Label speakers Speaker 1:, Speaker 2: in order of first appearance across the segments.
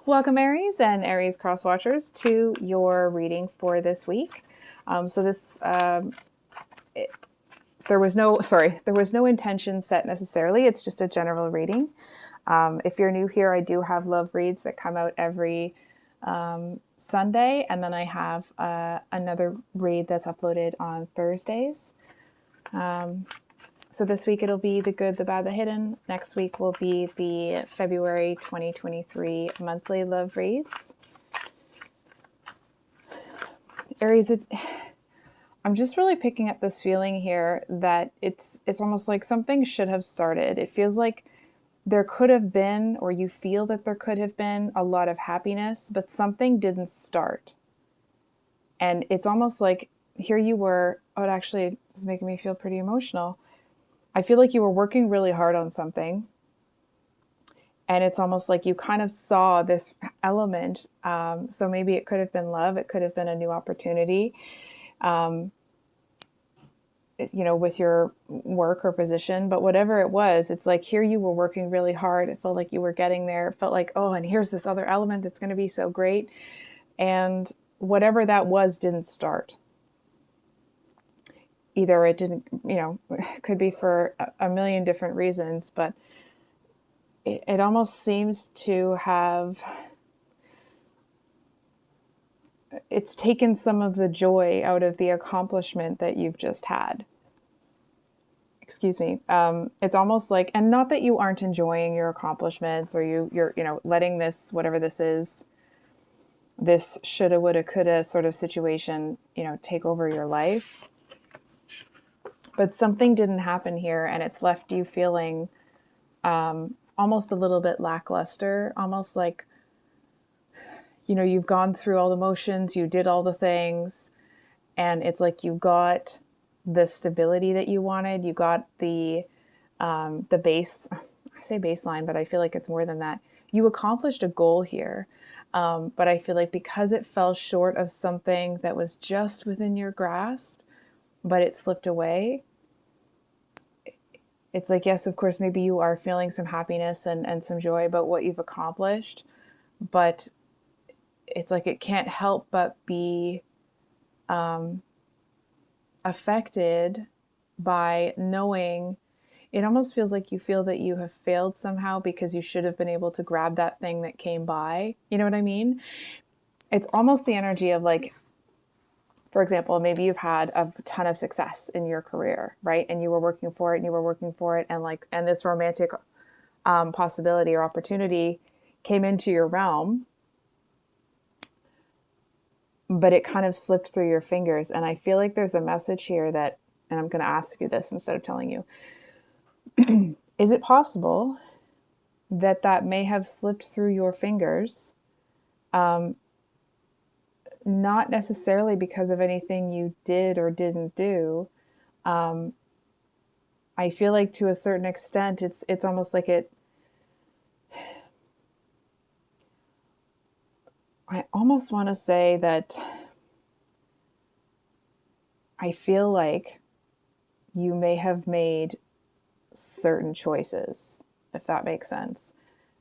Speaker 1: Welcome, Aries and Aries cross watchers, to your reading for this week. There was no intention set necessarily. It's just a general reading. If you're new here, I do have love reads that come out every Sunday, and then I have another read that's uploaded on Thursdays. So this week it'll be the good, the bad, the hidden. Next week will be the February 2023 monthly love reads. Aries, I'm just really picking up this feeling here that it's almost like something should have started. It feels like there could have been, or you feel that there could have been, a lot of happiness, but something didn't start. And it's almost like here you were. Oh, it actually is making me feel pretty emotional. I feel like you were working really hard on something, and it's almost like you kind of saw this element. So maybe it could have been love. It could have been a new opportunity, with your work or position. But whatever it was, it's like here you were working really hard. It felt like you were getting there. It felt like, oh, and here's this other element that's going to be so great. And whatever that was didn't start. Either it didn't, it could be for a million different reasons, but it almost seems to have, it's taken some of the joy out of the accomplishment that you've just had. Excuse me. It's almost like, and not that you aren't enjoying your accomplishments, or you're letting this, whatever this is, this shoulda, woulda, coulda sort of situation, take over your life. But something didn't happen here, and it's left you feeling almost a little bit lackluster, almost like, you've gone through all the motions, you did all the things, and it's like you got the stability that you wanted. You got the base, I say baseline, but I feel like it's more than that. You accomplished a goal here. But I feel like because it fell short of something that was just within your grasp, but it slipped away, it's like, yes, of course, maybe you are feeling some happiness and some joy about what you've accomplished, but it's like it can't help but be affected by knowing. It almost feels like you feel that you have failed somehow because you should have been able to grab that thing that came by. You know what I mean? It's almost the energy of like, for example, maybe you've had a ton of success in your career, right? And you were working for it and you were working for it. And this romantic possibility or opportunity came into your realm, but it kind of slipped through your fingers. And I feel like there's a message here that, and I'm going to ask you this instead of telling you, is it possible that that may have slipped through your fingers, not necessarily because of anything you did or didn't do? I feel like to a certain extent, it's almost like it. I almost want to say that I feel like you may have made certain choices, if that makes sense,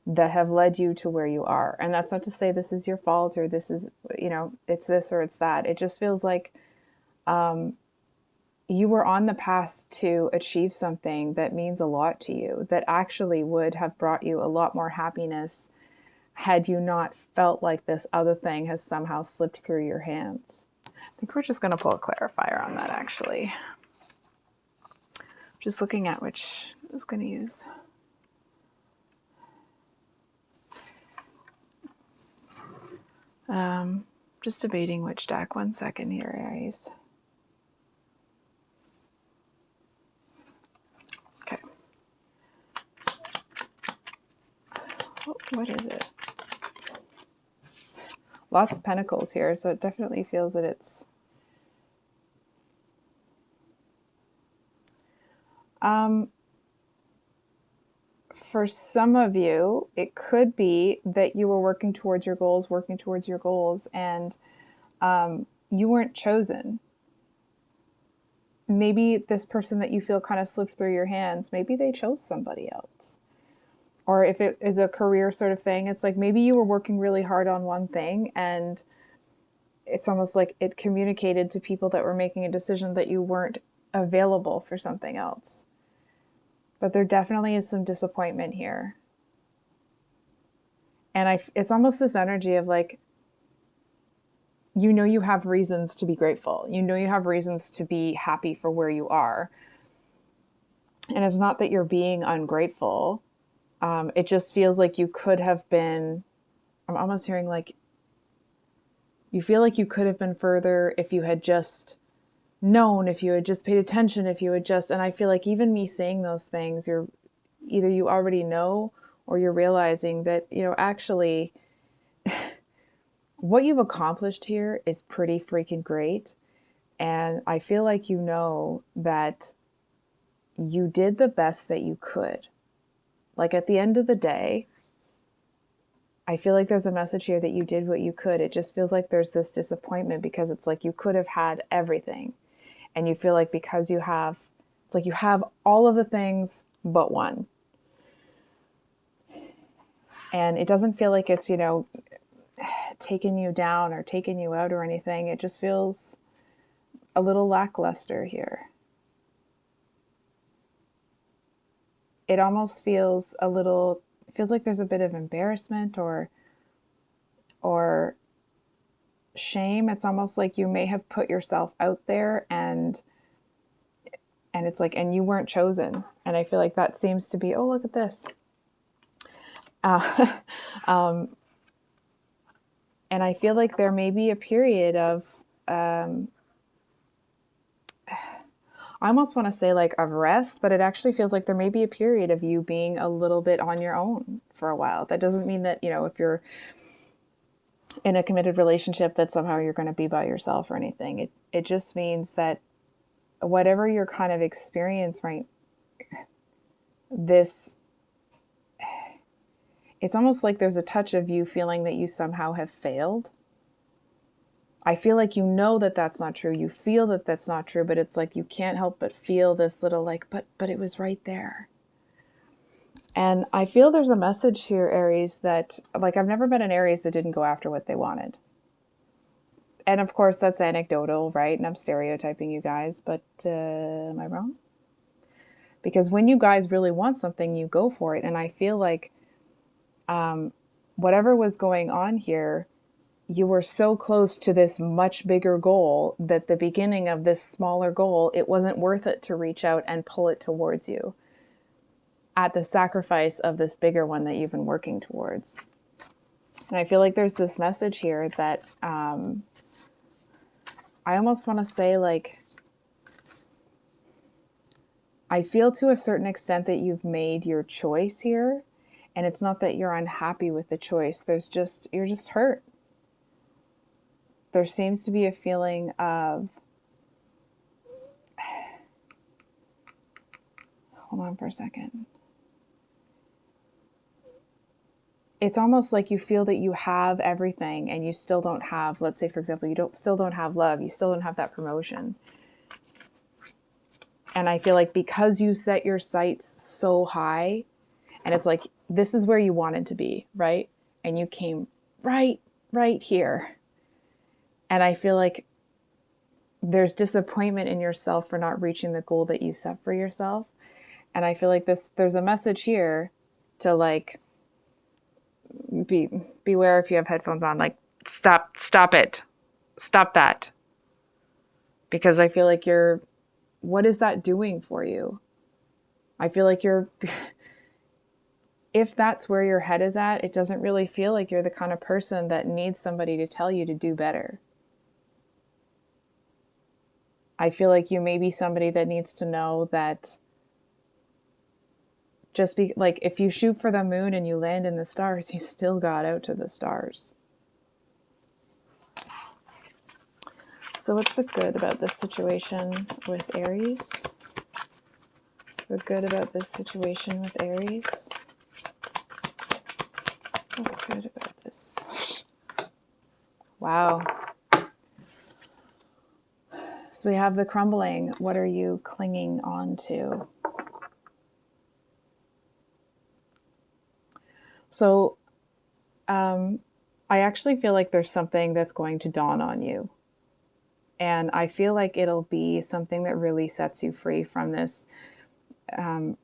Speaker 1: that have led you to where you are. And that's not to say this is your fault or this is, it's this or it's that. It just feels like you were on the path to achieve something that means a lot to you, that actually would have brought you a lot more happiness had you not felt like this other thing has somehow slipped through your hands. I think we're just going to pull a clarifier on that, actually. Just looking at which I was going to use. Just debating which deck. 1 second here, Aries. Okay. What is it? Lots of pentacles here, so it definitely feels that it's for some of you, it could be that you were working towards your goals, and you weren't chosen. Maybe this person that you feel kind of slipped through your hands, maybe they chose somebody else. Or if it is a career sort of thing, it's like maybe you were working really hard on one thing and it's almost like it communicated to people that were making a decision that you weren't available for something else. But there definitely is some disappointment here. And it's almost this energy of like, you know, you have reasons to be grateful. You know, you have reasons to be happy for where you are. And it's not that you're being ungrateful. It just feels like you could have been, I'm almost hearing like, you feel like you could have been further if you had just known, if you had just paid attention, if you had just, and I feel like even me saying those things, you're either you already know or you're realizing that, you know, actually what you've accomplished here is pretty freaking great. And I feel like you know that you did the best that you could. Like at the end of the day, I feel like there's a message here that you did what you could. It just feels like there's this disappointment because it's like you could have had everything. And you feel like because you have, it's like you have all of the things but one. And it doesn't feel like it's, you know, taking you down or taking you out or anything. It just feels a little lackluster here. It almost feels a little, it feels like there's a bit of embarrassment or shame. It's almost like you may have put yourself out there and it's like, and you weren't chosen. And I feel like that seems to be, oh, look at this. And I feel like there may be a period of, I almost want to say like of rest, but it actually feels like there may be a period of you being a little bit on your own for a while. That doesn't mean that, you know, if you're in a committed relationship that somehow you're going to be by yourself or anything. It just means that whatever you're kind of experience right, this, it's almost like there's a touch of you feeling that you somehow have failed. I feel like you know that that's not true. You feel that that's not true, but it's like you can't help but feel this little like, but it was right there. And I feel there's a message here, Aries, that like I've never met an Aries that didn't go after what they wanted. And of course, that's anecdotal, right? And I'm stereotyping you guys, but am I wrong? Because when you guys really want something, you go for it. And I feel like whatever was going on here, you were so close to this much bigger goal that the beginning of this smaller goal, it wasn't worth it to reach out and pull it towards you at the sacrifice of this bigger one that you've been working towards. And I feel like there's this message here that I almost want to say like, I feel to a certain extent that you've made your choice here. And it's not that you're unhappy with the choice. You're just hurt. There seems to be a feeling of, hold on for a second. It's almost like you feel that you have everything and you still don't have, let's say, for example, still don't have love. You still don't have that promotion. And I feel like because you set your sights so high and it's like, this is where you wanted to be, right? And you came right here. And I feel like there's disappointment in yourself for not reaching the goal that you set for yourself. And I feel like there's a message here to like, beware if you have headphones on, like stop it. Stop that. Because I feel like what is that doing for you? I feel like if that's where your head is at, it doesn't really feel like you're the kind of person that needs somebody to tell you to do better. I feel like you may be somebody that needs to know that just be like, if you shoot for the moon and you land in the stars, you still got out to the stars. So what's the good about this situation with Aries? The good about this situation with Aries? What's good about this? Wow. So we have the crumbling. What are you clinging on to? So I actually feel like there's something that's going to dawn on you. And I feel like it'll be something that really sets you free from this, I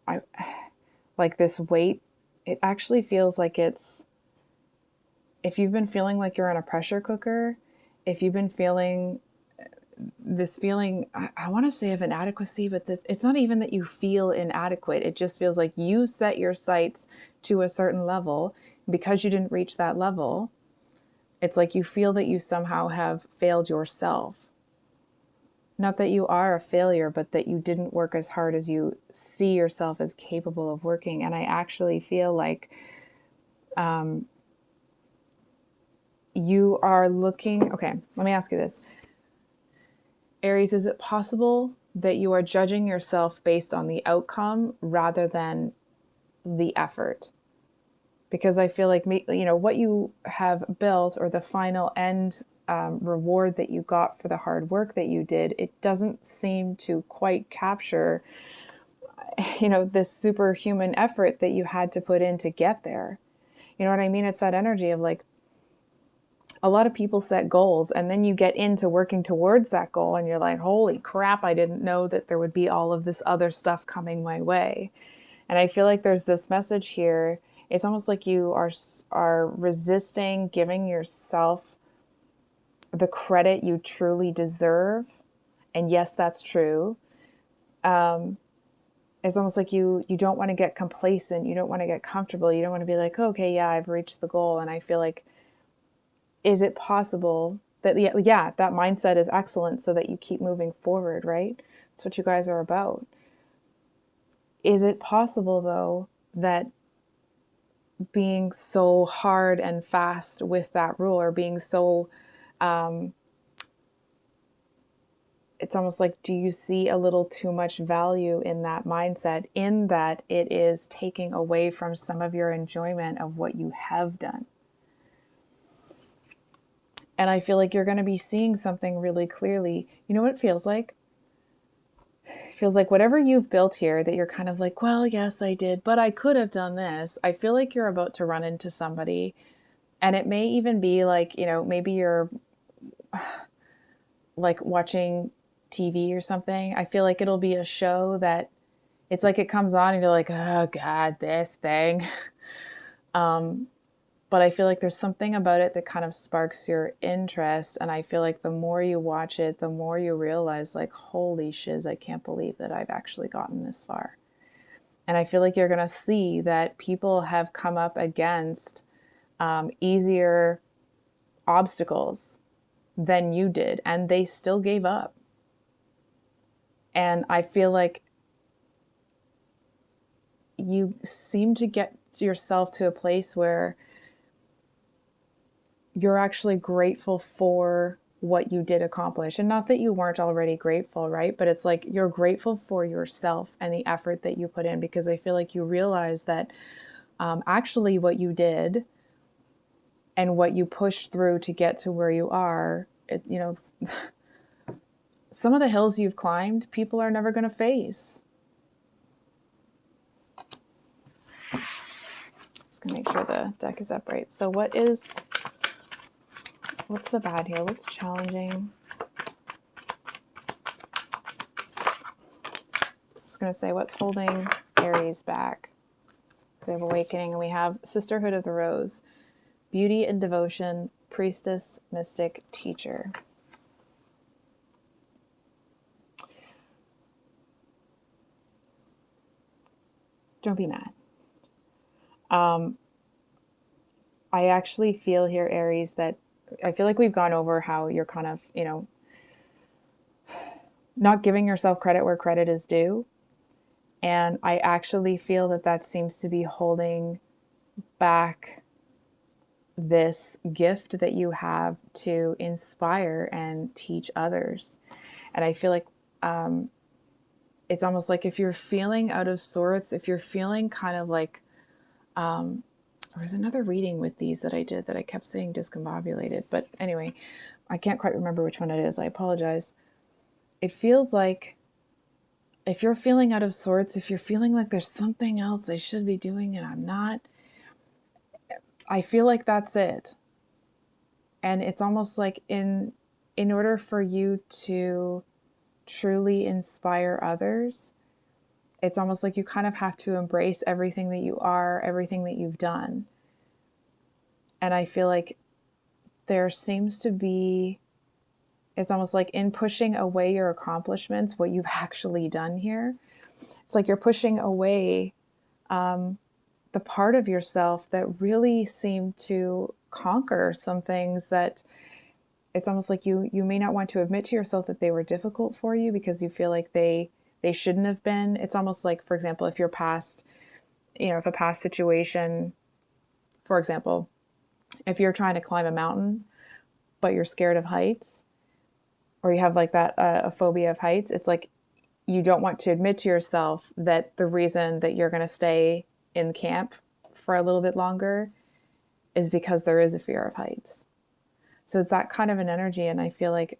Speaker 1: like this weight. It actually feels like it's, if you've been feeling like you're in a pressure cooker, if you've been feeling this feeling, I want to say of inadequacy, but it's not even that you feel inadequate. It just feels like you set your sights to a certain level. Because you didn't reach that level, it's like you feel that you somehow have failed yourself. Not that you are a failure, but that you didn't work as hard as you see yourself as capable of working. And I actually feel like you are looking, okay, let me ask you this. Aries, is it possible that you are judging yourself based on the outcome rather than the effort? Because I feel like, what you have built, or the final end reward that you got for the hard work that you did, it doesn't seem to quite capture, this superhuman effort that you had to put in to get there. You know what I mean? It's that energy of like, a lot of people set goals and then you get into working towards that goal and you're like, holy crap, I didn't know that there would be all of this other stuff coming my way. And I feel like there's this message here. It's almost like you are resisting giving yourself the credit you truly deserve. And yes, that's true. It's almost like you don't want to get complacent. You don't want to get comfortable. You don't want to be like, okay, yeah, I've reached the goal. And I feel like, is it possible that, yeah, that mindset is excellent so that you keep moving forward, right? That's what you guys are about. Is it possible, though, that being so hard and fast with that rule, or being so, it's almost like, do you see a little too much value in that mindset, in that it is taking away from some of your enjoyment of what you have done? And I feel like you're going to be seeing something really clearly. You know what it feels like? It feels like whatever you've built here that you're kind of like, well, yes, I did, but I could have done this. I feel like you're about to run into somebody, and it may even be like, maybe you're like watching TV or something. I feel like it'll be a show that it's like it comes on and you're like, oh God, this thing. But I feel like there's something about it that kind of sparks your interest. And I feel like the more you watch it, the more you realize, like, holy shiz, I can't believe that I've actually gotten this far. And I feel like you're going to see that people have come up against easier obstacles than you did, and they still gave up. And I feel like you seem to get yourself to a place where you're actually grateful for what you did accomplish. And not that you weren't already grateful, right? But it's like you're grateful for yourself and the effort that you put in, because I feel like you realize that actually what you did and what you pushed through to get to where you are, some of the hills you've climbed, people are never going to face. Just going to make sure the deck is upright. So what's the bad here? What's challenging? I was going to say, what's holding Aries back? We have awakening, and we have Sisterhood of the Rose, beauty and devotion, priestess, mystic, teacher. Don't be mad. I actually feel here, Aries, that I feel like we've gone over how you're kind of, not giving yourself credit where credit is due. And I actually feel that that seems to be holding back this gift that you have to inspire and teach others. And I feel like it's almost like if you're feeling out of sorts, if you're feeling kind of like, there was another reading with these that I did that I kept saying discombobulated. But anyway, I can't quite remember which one it is. I apologize. It feels like if you're feeling out of sorts, if you're feeling like there's something else I should be doing and I'm not, I feel like that's it. And it's almost like in order for you to truly inspire others, it's almost like you kind of have to embrace everything that you are, everything that you've done. And I feel like there seems to be, it's almost like in pushing away your accomplishments, what you've actually done here, it's like you're pushing away the part of yourself that really seemed to conquer some things that it's almost like you may not want to admit to yourself that they were difficult for you because you feel like they shouldn't have been. It's almost like, for example, if your past, if a past situation, for example, if you're trying to climb a mountain but you're scared of heights, or you have like that a phobia of heights, it's like you don't want to admit to yourself that the reason that you're going to stay in camp for a little bit longer is because there is a fear of heights. So it's that kind of an energy. And I feel like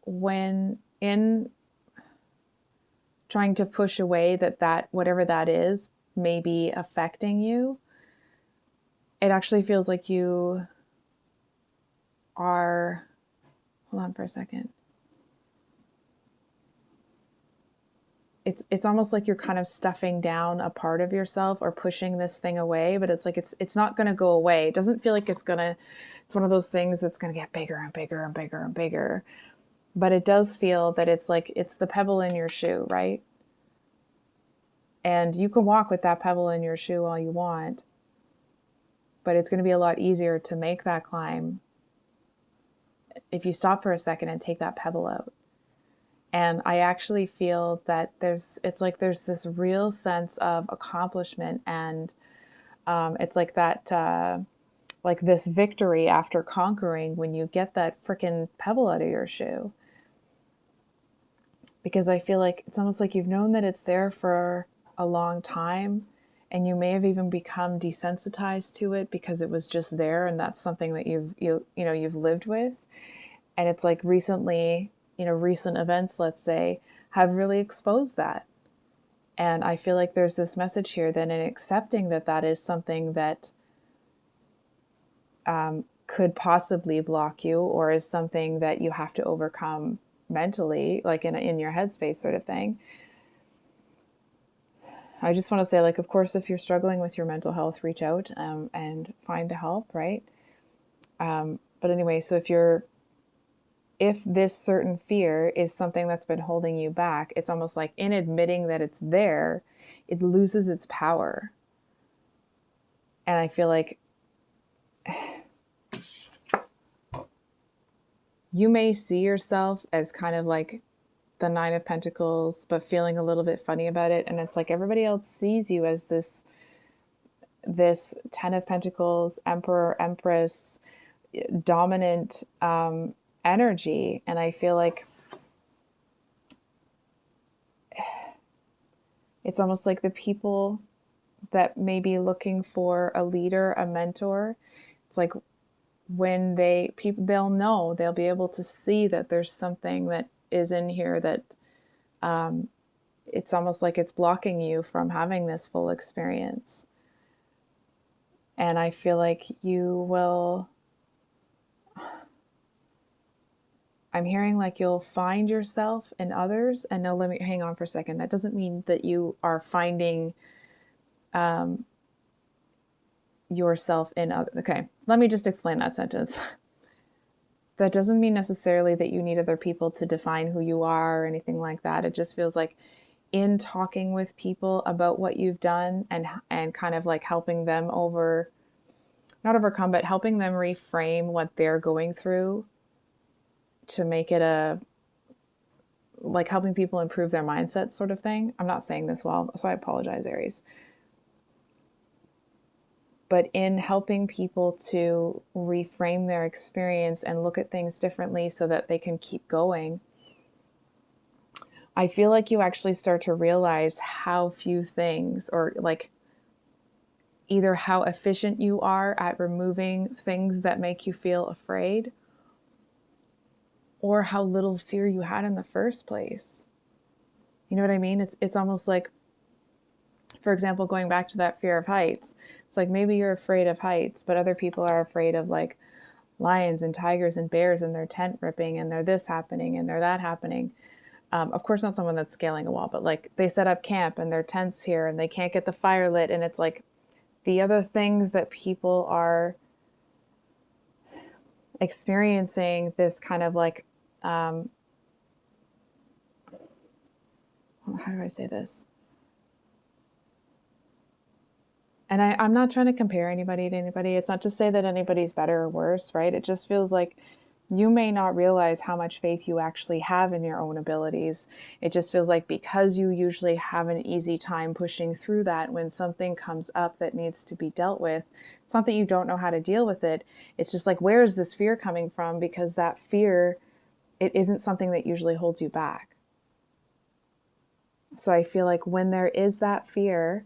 Speaker 1: when in trying to push away that whatever that is may be affecting you, it actually feels like you are, hold on for a second. It's almost like you're kind of stuffing down a part of yourself or pushing this thing away, but it's like it's not going to go away. It doesn't feel like it's one of those things that's going to get bigger and bigger and bigger and bigger. But it does feel that it's like it's the pebble in your shoe, right? And you can walk with that pebble in your shoe all you want, but it's going to be a lot easier to make that climb if you stop for a second and take that pebble out. And I actually feel that there's this real sense of accomplishment, and it's like that, like this victory after conquering when you get that freaking pebble out of your shoe. Because I feel like it's almost like you've known that it's there for a long time, and you may have even become desensitized to it because it was just there, and that's something that you've lived with. And it's like recently, recent events, let's say, have really exposed that. And I feel like there's this message here that in accepting that is something that could possibly block you, or is something that you have to overcome mentally, like in your headspace sort of thing. I just want to say, like, of course, if you're struggling with your mental health, reach out and find the help, right? But anyway, so if this certain fear is something that's been holding you back, it's almost like in admitting that it's there, it loses its power. And I feel like you may see yourself as kind of like the Nine of Pentacles, but feeling a little bit funny about it. And it's like everybody else sees you as this Ten of Pentacles, Emperor, Empress, dominant energy. And I feel like it's almost like the people that may be looking for a leader, a mentor, it's like when they'll know, they'll be able to see that there's something that is in here that it's almost like it's blocking you from having this full experience. And I feel like you will, I'm hearing like you'll find yourself in others. And no, let me hang on for a second. That doesn't mean that you are finding yourself in others. Okay, let me just explain that sentence. That doesn't mean necessarily that you need other people to define who you are or anything like that. It just feels like in talking with people about what you've done and kind of like helping them not overcome, but helping them reframe what they're going through to make it like helping people improve their mindset sort of thing. I'm not saying this well, so I apologize, Aries. But in helping people to reframe their experience and look at things differently so that they can keep going, I feel like you actually start to realize how few things, or like either how efficient you are at removing things that make you feel afraid, or how little fear you had in the first place. You know what I mean? It's almost like, for example, going back to that fear of heights, It's like maybe you're afraid of heights, but other people are afraid of like lions and tigers and bears and their tent ripping and they're this happening and they're that happening. Of course, not someone that's scaling a wall, but like they set up camp and their tent's here and they can't get the fire lit. And it's like the other things that people are experiencing this kind of like, how do I say this? And I'm not trying to compare anybody to anybody. It's not to say that anybody's better or worse, right? It just feels like you may not realize how much faith you actually have in your own abilities. It just feels like because you usually have an easy time pushing through that, when something comes up that needs to be dealt with, it's not that you don't know how to deal with it. It's just like, where is this fear coming from? Because that fear, it isn't something that usually holds you back. So I feel like when there is that fear,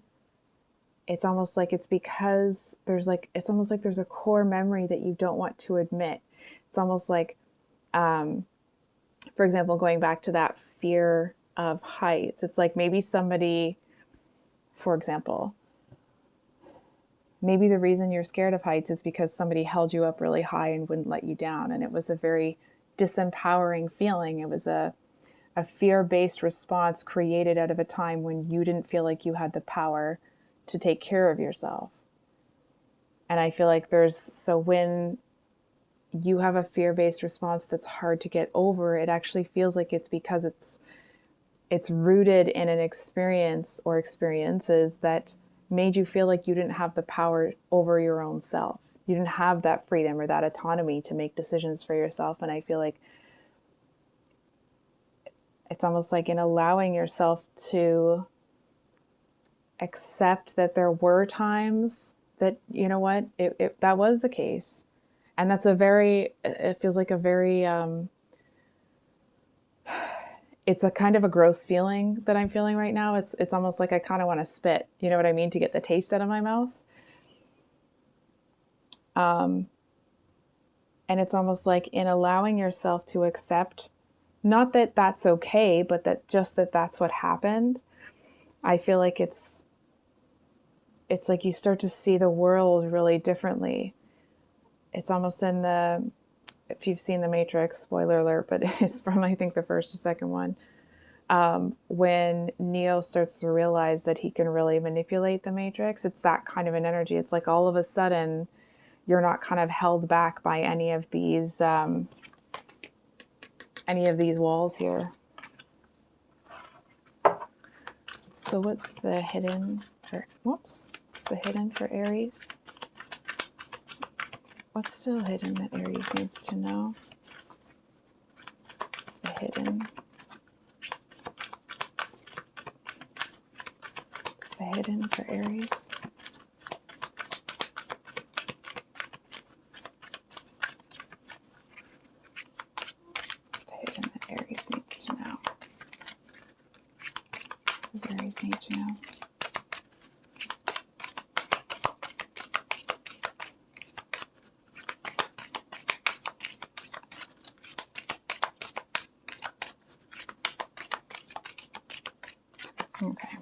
Speaker 1: it's almost like it's because it's almost like there's a core memory that you don't want to admit. It's almost like, for example, going back to that fear of heights, it's like maybe somebody, for example, maybe the reason you're scared of heights is because somebody held you up really high and wouldn't let you down. And it was a very disempowering feeling. It was a fear-based response created out of a time when you didn't feel like you had the power to take care of yourself. And I feel like when you have a fear-based response that's hard to get over, it actually feels like it's because it's rooted in an experience or experiences that made you feel like you didn't have the power over your own self. You didn't have that freedom or that autonomy to make decisions for yourself. And I feel like it's almost like in allowing yourself to accept that there were times that, you know what, that was the case. And that's it feels like a very, it's a kind of a gross feeling that I'm feeling right now. It's almost like I kind of want to spit, you know what I mean, to get the taste out of my mouth. And it's almost like in allowing yourself to accept, not that that's okay, but that's what happened. I feel like it's like you start to see the world really differently. It's almost if you've seen The Matrix, spoiler alert, but it's from, I think, the first or second one, when Neo starts to realize that he can really manipulate the Matrix. It's that kind of an energy. It's like all of a sudden you're not kind of held back by any of these walls here. So what's the hidden for Aries? What's still hidden that Aries needs to know? What's the hidden? What's the hidden for Aries? What's the hidden that Aries needs to know? What does Aries need to know? Okay.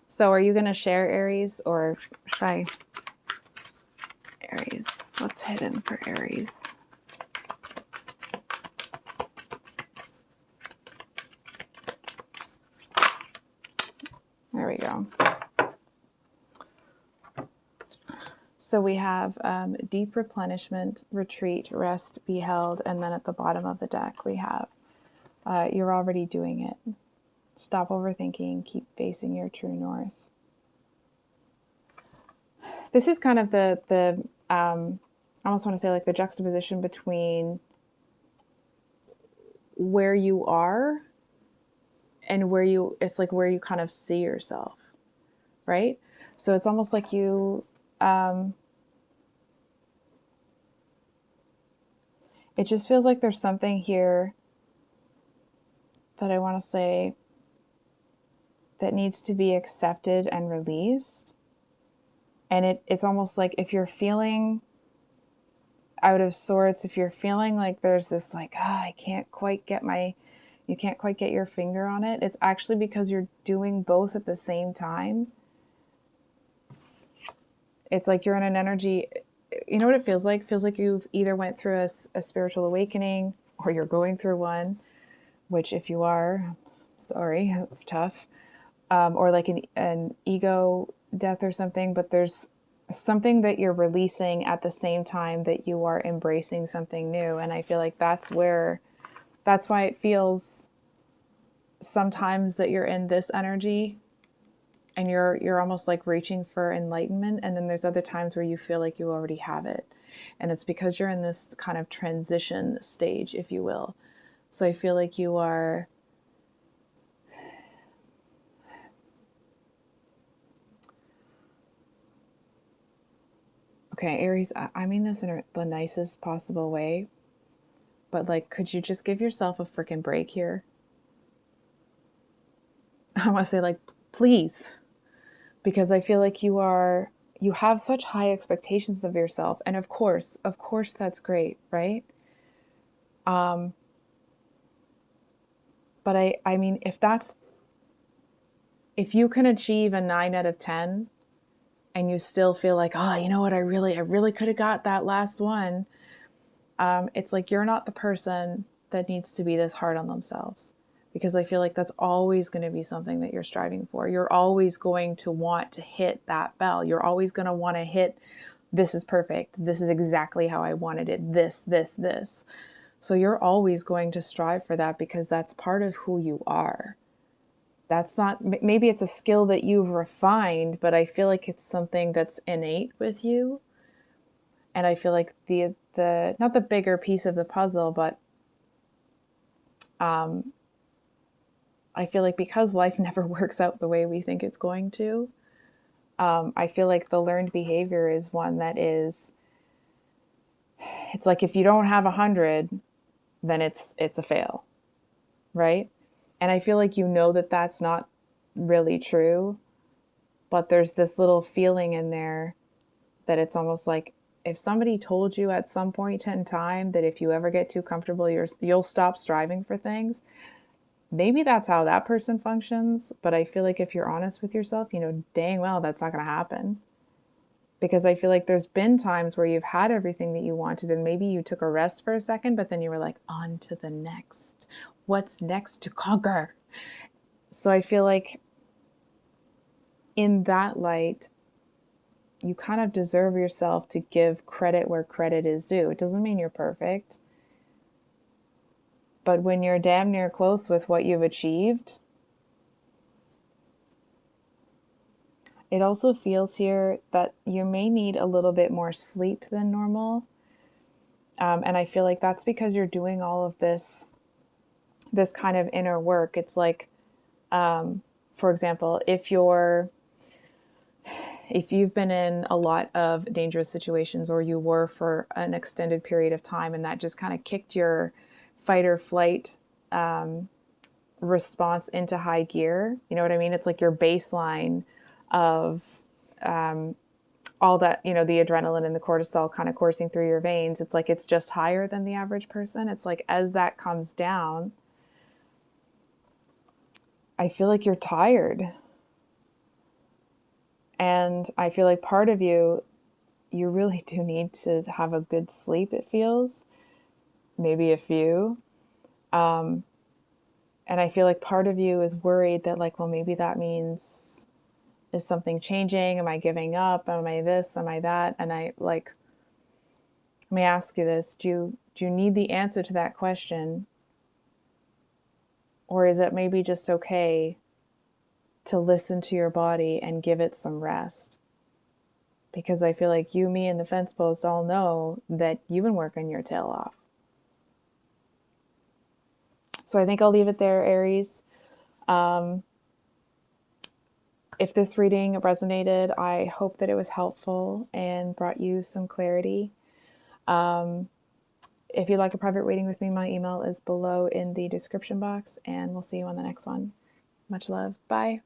Speaker 1: So are you going to share Aries, or should I? Aries, what's hidden for Aries? There we go. So we have deep replenishment, retreat, rest, be held, and then at the bottom of the deck we have you're already doing it. Stop overthinking, keep facing your true north. This is kind of the I almost want to say like the juxtaposition between where you are and it's like where you kind of see yourself, right? So it's almost like you, it just feels like there's something here that I want to say that needs to be accepted and released. And it's almost like if you're feeling out of sorts, if you're feeling like there's this like, I can't quite get you can't quite get your finger on it, it's actually because you're doing both at the same time. It's like you're in an energy, you know what it feels like? It feels like you've either went through a spiritual awakening or you're going through one, which if you are, sorry, that's tough. Or like an ego death or something, but there's something that you're releasing at the same time that you are embracing something new. And I feel like that's why it feels sometimes that you're in this energy and you're almost like reaching for enlightenment, and then there's other times where you feel like you already have it, and it's because you're in this kind of transition stage, if you will. So I feel like you are okay, Aries, I mean this in the nicest possible way, but like, could you just give yourself a freaking break here? I want to say like, please, because I feel like you have such high expectations of yourself. And of course, that's great, right? But I mean, if you can achieve a 9 out of 10 and you still feel like, oh, you know what, I really could have got that last one. It's like, you're not the person that needs to be this hard on themselves, because I feel like that's always going to be something that you're striving for. You're always going to want to hit that bell. You're always going to want to hit, this is perfect. This is exactly how I wanted it. This. So you're always going to strive for that because that's part of who you are. That's not, maybe it's a skill that you've refined, but I feel like it's something that's innate with you. And I feel like the not the bigger piece of the puzzle, but I feel like because life never works out the way we think it's going to, I feel like the learned behavior is one that is, it's like if you don't have 100, then it's a fail, right? And I feel like you know that that's not really true, but there's this little feeling in there that it's almost like if somebody told you at some point in time that if you ever get too comfortable, you'll stop striving for things. Maybe that's how that person functions, but I feel like if you're honest with yourself, you know dang well that's not going to happen. Because I feel like there's been times where you've had everything that you wanted and maybe you took a rest for a second, but then you were like, on to the next. What's next to conquer? So I feel like in that light, you kind of deserve yourself to give credit where credit is due. It doesn't mean you're perfect, but when you're damn near close with what you've achieved, it also feels here that you may need a little bit more sleep than normal. And I feel like that's because you're doing all of this kind of inner work. It's like, for example, if you've been in a lot of dangerous situations, or you were for an extended period of time, and that just kind of kicked your fight or flight response into high gear, you know what I mean? It's like your baseline of all that, you know, the adrenaline and the cortisol kind of coursing through your veins. It's like it's just higher than the average person. It's like as that comes down, I feel like you're tired. And I feel like part of you really do need to have a good sleep, it feels. Maybe a few. And I feel like part of you is worried that like, well, maybe that means, is something changing? Am I giving up? Am I this? Am I that? And I like, let me ask you this. Do you need the answer to that question? Or is it maybe just okay to listen to your body and give it some rest? Because I feel like you, me, and the fence post all know that you've been working your tail off. So I think I'll leave it there, Aries. If this reading resonated, I hope that it was helpful and brought you some clarity. If you'd like a private reading with me, my email is below in the description box, and we'll see you on the next one. Much love. Bye.